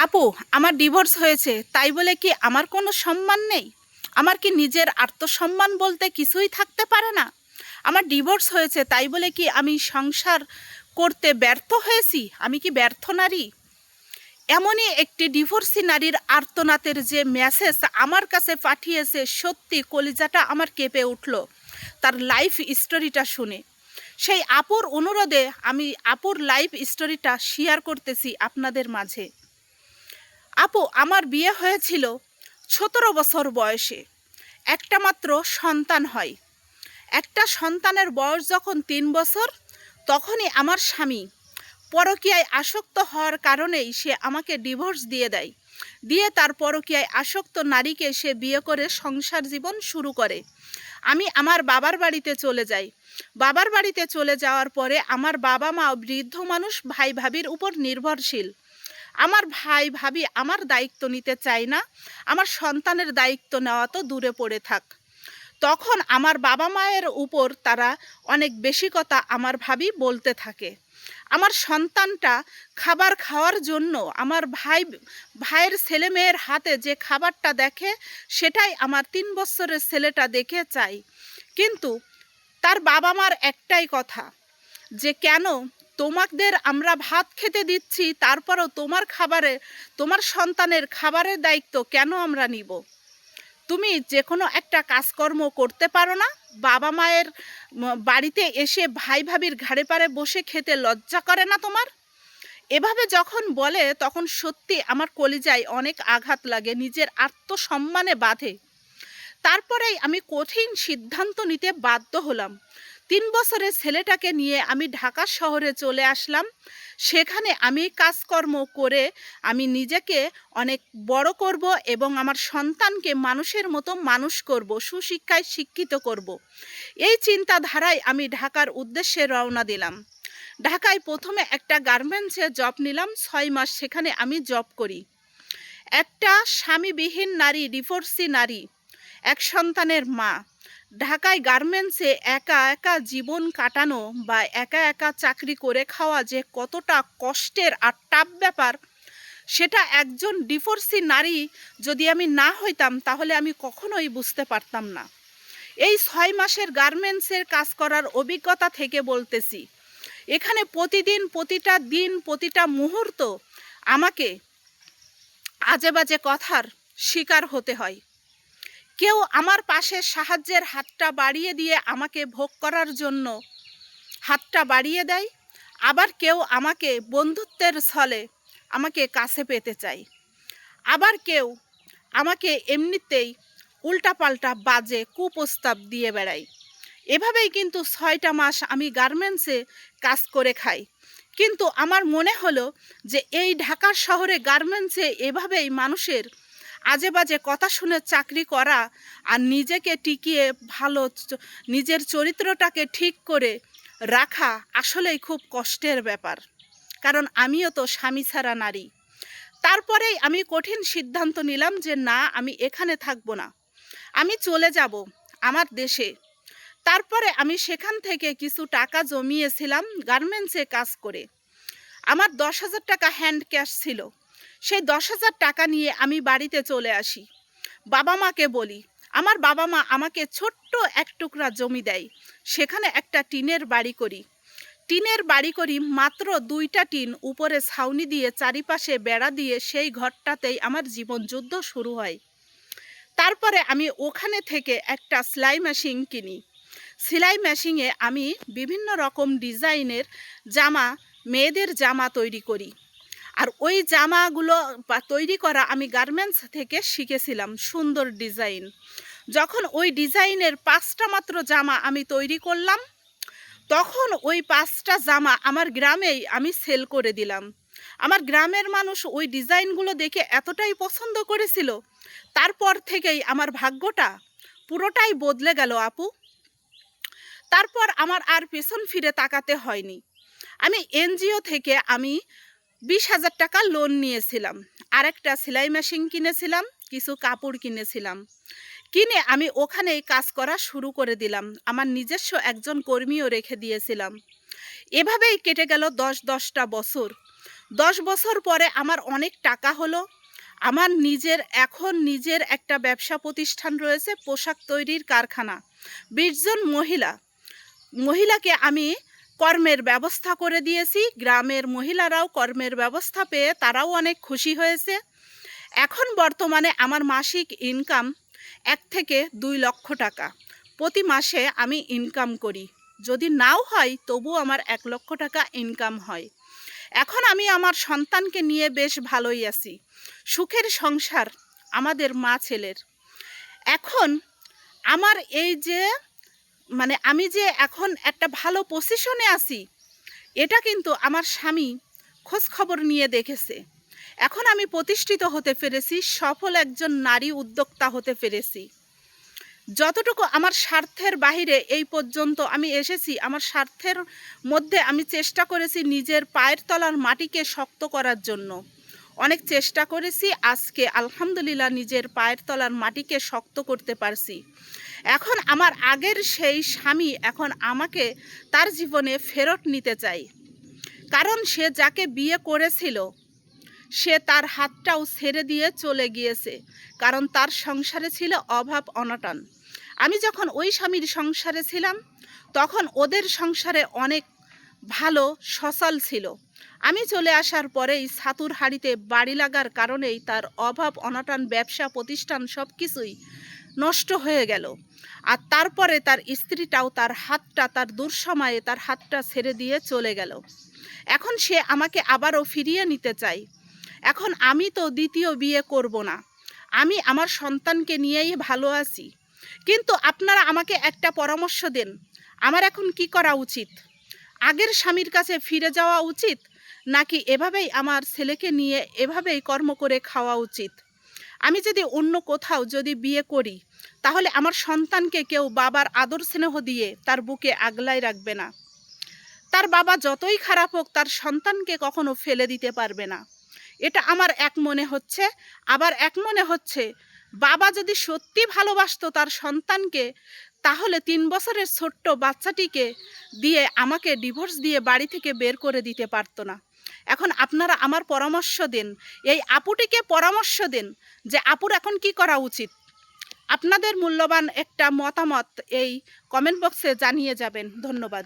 আপু, আমার ডিভোর্স হয়েছে তাই বলে কি আমার কোনো সম্মান নেই? আমার কি নিজের আত্মসম্মান বলতে কিছুই থাকতে পারে না? আমার ডিভোর্স হয়েছে তাই বলে কি আমি সংসার করতে ব্যর্থ হয়েছি? আমি কি ব্যর্থ নারী? এমনই একটি ডিভোর্সি নারীর আর্তনাদের যে মেসেজ আমার কাছে পাঠিয়েছে, সত্যি কলিজাটা আমার কেঁপে উঠল তার লাইফ স্টোরিটা শুনে। সেই আপুর অনুরোধে আমি আপুর লাইফ স্টোরিটা শেয়ার করতেছি আপনাদের মাঝে। আপু, আমার বিয়ে হয়েছিল 17 বছর বয়সে। একটা মাত্র সন্তান হয়। একটা সন্তানের বয়স যখন 3 বছর, তখনই আমার স্বামী পরকীয়ায় আসক্ত হওয়ার কারণেই সে আমাকে ডিভোর্স দিয়ে দেয়। দিয়ে তার পরকীয়ায় আসক্ত নারীকে সে বিয়ে করে সংসার জীবন শুরু করে। আমি আমার বাবার বাড়িতে চলে যাই। বাবার বাড়িতে চলে যাওয়ার পরে আমার বাবা মা বৃদ্ধ মানুষ, ভাই ভাবির উপর নির্ভরশীল। আমার ভাই ভাবি আমার দায়িত্ব নিতে চায় না। আমার সন্তানের দায়িত্ব নেওয়া তো দূরে পড়ে থাক। তখন আমার বাবা মায়ের উপর তারা অনেক বেশি কথা আমার ভাবি বলতে থাকে। আমার সন্তানটা খাবার খাওয়ার জন্য আমার ভাইয়ের ছেলে মেয়ের হাতে যে খাবারটা দেখে সেটাই আমার 3 বছরের ছেলেটা দেখে চাই। কিন্তু তার বাবা মার একটাই কথা, যে কেন তোমাদের আমরা ভাত খেতে দিচ্ছি, তারপরও তোমার সন্তানের খাবারের দায়িত্ব কেন আমরা নিব? তুমি যে কোনো একটা কাজকর্ম করতে পারো না? বাবা মায়ের বাড়িতে এসে ভাই ভাবির ঘাড়ে পাড়ে বসে খেতে লজ্জা করে না তোমার? এভাবে যখন বলে তখন সত্যি আমার কলিজায় অনেক আঘাত লাগে, নিজের আত্মসম্মানে বাধে। তারপরেই আমি কঠিন সিদ্ধান্ত নিতে বাধ্য হলাম। 3 বছরের ছেলেটাকে নিয়ে আমি ঢাকা শহরে চলে আসলাম। সেখানে আমি কাজকর্ম করে আমি নিজেকে অনেক বড় করব এবং আমার সন্তানকে মানুষের মতো মানুষ করব, সুশিক্ষায় শিক্ষিত করব। এই চিন্তাধারায় আমি ঢাকার উদ্দেশ্যে রওনা দিলাম। ঢাকায় প্রথমে একটা গার্মেন্টসে জব নিলাম। 6 মাস সেখানে আমি জব করি। একটা স্বামীবিহীন নারী, ডিভোর্সি নারী, এক সন্তানের মা, ঢাকায় গার্মেন্টসে একা একা জীবন কাটানো বা একা একা চাকরি করে খাওয়া যে কতটা কষ্টের আর টাফ ব্যাপার, সেটা একজন ডিভোর্সি নারী যদি আমি না হইতাম তাহলে আমি কখনোই বুঝতে পারতাম না। এই 6 মাসের গার্মেন্টসের কাজ করার অভিজ্ঞতা থেকে বলতেছি, এখানে প্রতিদিন, প্রতিটা দিন, প্রতিটা মুহূর্ত আমাকে আজে বাজে কথার শিকার হতে হয়। কেউ আমার পাশে সাহায্যের হাতটা বাড়িয়ে দিয়ে আমাকে ভোগ করার জন্য হাতটা বাড়িয়ে দেয়, আবার কেউ আমাকে বন্ধুত্বের ছলে আমাকে কাছে পেতে চায়, আবার কেউ আমাকে এমনিতেই উল্টাপাল্টা বাজে কুপ্রস্তাব দিয়ে বেড়ায়। এভাবেই কিন্তু 6টা মাস আমি গার্মেন্টসে কাজ করে খাই। কিন্তু আমার মনে হলো যে এই ঢাকা শহরে গার্মেন্টসে এভাবেই মানুষের আজে বাজে কথা শুনে চাকরি করা আর নিজেকে টিকিয়ে নিজের চরিত্রটাকে ঠিক করে রাখা আসলেই খুব কষ্টের ব্যাপার। কারণ আমিও তো স্বামী ছাড়া নারী। তারপরেই আমি কঠিন সিদ্ধান্ত নিলাম যে না, আমি এখানে থাকবো না, আমি চলে যাব আমার দেশে। তারপরে আমি সেখান থেকে কিছু টাকা জমিয়েছিলাম গার্মেন্টসে কাজ করে। আমার 10,000 টাকা হ্যান্ড ক্যাশ ছিল। সেই 10,000 টাকা নিয়ে আমি বাড়িতে চলে আসি। বাবা মাকে বলি। আমার বাবা মা আমাকে ছোট্ট এক টুকরা জমি দেয়। সেখানে একটা টিনের বাড়ি করি। মাত্র 2টা টিন, উপরে ছাউনি দিয়ে চারিপাশে বেড়া দিয়ে সেই ঘরটাতেই আমার জীবন যুদ্ধ শুরু হয়। তারপরে আমি ওখানে থেকে একটা সেলাই মেশিন কিনি। সেলাই মেশিনে আমি বিভিন্ন রকম ডিজাইনের জামা, মেয়েদের জামা তৈরি করি। আর ওই জামাগুলো তৈরি করা আমি গার্মেন্টস থেকে শিখেছিলাম, সুন্দর ডিজাইন। যখন ওই ডিজাইনের 5টা মাত্র জামা আমি তৈরি করলাম, তখন ওই 5টা জামা আমার গ্রামেই আমি সেল করে দিলাম। আমার গ্রামের মানুষ ওই ডিজাইনগুলো দেখে এতটাই পছন্দ করেছিল, তারপর থেকেই আমার ভাগ্যটা পুরোটাই বদলে গেল আপু। তারপর আমার আর পেছন ফিরে তাকাতে হয়নি। আমি এনজিও থেকে 20,000 টাকা লোন নিয়েছিলাম। আরেকটা সেলাই মেশিন কিনেছিলাম, কিছু কাপড় কিনেছিলাম। কিনে আমি ওখানেই কাজ করা শুরু করে দিলাম। আমার নিজস্ব একজন কর্মীও রেখে দিয়েছিলাম। এভাবেই কেটে গেল 10-10টা বছর। 10 বছর পরে আমার অনেক টাকা হলো। আমার নিজের একটা ব্যবসা প্রতিষ্ঠান রয়েছে, পোশাক তৈরির কারখানা। 20 জন মহিলাকে আমি কর্মের ব্যবস্থা করে দিয়েছি। গ্রামের মহিলারাও কর্মের ব্যবস্থা পেয়ে তারাও অনেক খুশি হয়েছে। এখন বর্তমানে আমার মাসিক ইনকাম 1 থেকে 2 লক্ষ টাকা প্রতি মাসে আমি ইনকাম করি। যদি নাও হয় তবু আমার 1 লক্ষ টাকা ইনকাম হয়। এখন আমি আমার সন্তানকে নিয়ে বেশ ভালোই আছি। সুখের সংসার আমাদের মা ছেলের। এখন আমার এই যে আমি যে এখন একটা ভালো পজিশনে আছি, এটা কিন্তু আমার স্বামী খোঁজ খবর নিয়ে দেখেছে। এখন আমি প্রতিষ্ঠিত হতে পেরেছি, সফল একজন নারী উদ্যোক্তা হতে পেরেছি। যতটুকু আমার স্বার্থের বাহিরে এই পর্যন্ত আমি এসেছি, আমার স্বার্থের মধ্যে আমি চেষ্টা করেছি নিজের পায়ের তলার মাটিকে শক্ত করার জন্য। অনেক চেষ্টা করেছি, আজকে আলহামদুলিল্লাহ নিজের পায়ের তলার মাটিকে শক্ত করতে পারছি। এখন আমার আগের সেই স্বামী এখন আমাকে তার জীবনে ফেরত নিতে চাই। কারণ সে যাকে বিয়ে করেছিল সে তার হাতটাও ছেড়ে দিয়ে চলে গিয়েছে, কারণ তার সংসারে ছিল অভাব অনটন। আমি যখন ওই স্বামীর সংসারে ছিলাম তখন ওদের সংসারে অনেক ভালো সচল ছিল। আমি চলে আসার পরেই ছাতুর হাড়িতে বাড়ি লাগার কারণেই তার অভাব অনটন, ব্যবসা প্রতিষ্ঠান সব কিছুই নষ্ট হয়ে গেল। আর তারপরে তার স্ত্রীটাও তার দুঃসময়ে তার হাতটা ছেড়ে দিয়ে চলে গেল। এখন সে আমাকে আবারও ফিরিয়ে নিতে চায়। এখন আমি তো দ্বিতীয় বিয়ে করব না, আমি আমার সন্তানকে নিয়েই ভালো আছি। কিন্তু আপনারা আমাকে একটা পরামর্শ দেন, আমার এখন কি করা উচিত? আগের স্বামীর কাছে ফিরে যাওয়া উচিত, নাকি এভাবেই আমার ছেলেকে নিয়ে এভাবেই কর্ম করে খাওয়া উচিত? আমি যদি অন্য কোথাও বিয়ে করি তাহলে আমার সন্তানকে কেউ বাবার আদর স্নেহ দিয়ে তার বুকে আগলায় রাখবে না। তার বাবা যতই খারাপ হোক তার সন্তানকে কখনো ফেলে দিতে পারবে না। এটা আমার এক মনে হচ্ছে। আবার এক মনে হচ্ছে, বাবা যদি সত্যি ভালোবাসতো তার সন্তানকে, তাহলে 3 বছরের ছোট্ট বাচ্চাটিকে দিয়ে আমাকে ডিভোর্স দিয়ে বাড়ি থেকে বের করে দিতে পারতো না। এখন আপনারা আমার পরামর্শ দেন, এই আপুটিকে পরামর্শ দেন যে আপুর এখন কি করা উচিত। আপনাদের মূল্যবান একটা মতামত এই কমেন্ট বক্সে জানিয়ে যাবেন। ধন্যবাদ।